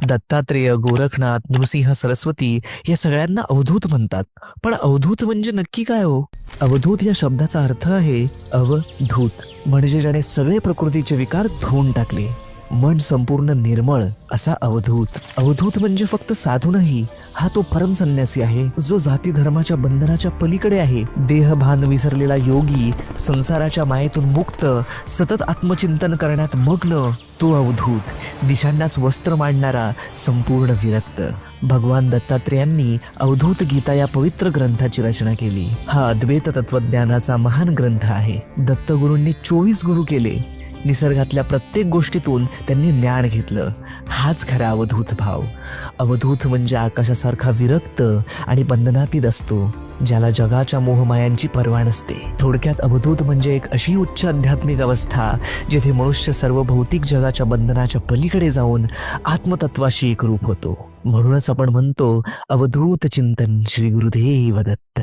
दत्तात्रेय, गोरखनाथ, नृसिंह, सरस्वती या सगळ्यांना अवधूत म्हणतात. पण अवधूत म्हणजे नक्की काय हो? अवधूत या शब्दाचा अर्थ आहे अवधूत, म्हणजे ज्याने सगळे प्रकृतीचे विकार धुवून टाकले, मन संपूर्ण निर्मळ असा अवधूत. अवधूत म्हणजे फक्त साधू नाही, हा तो परम संन्यासी आहे जो जाती धर्माच्या बंधनाच्या पलीकडे आहे. देहभान विसरलेला योगी, संसाराच्या मायेतून मुक्त, सतत आत्मचिंतन करण्यात मग्न तो अवधूत. दिशांनाच वस्त्र मांडणारा संपूर्ण विरक्त. भगवान दत्तात्रेयांनी अवधूत गीता या पवित्र ग्रंथाची रचना केली. हा अद्वैत तत्वज्ञानाचा महान ग्रंथ आहे. दत्तगुरूंनी 24 गुरु केले. निसर्गातल्या प्रत्येक गोष्टीतून त्यांनी ज्ञान घेतलं. हाच खरा अवधूत भाव. अवधूत म्हणजे आकाशासारखा विरक्त आणि बंधनातीत असतो, ज्याला जगाच्या मोहमायांची पर्वा नसते. थोडक्यात अवधूत म्हणजे एक अशी उच्च आध्यात्मिक अवस्था जिथे मनुष्य सर्व भौतिक जगाच्या बंधनाच्या पलीकडे जाऊन आत्मतत्वाशी एकरूप होतो. म्हणूनच आपण म्हणतो अवधूत चिंतन श्री गुरुदेव दत्त.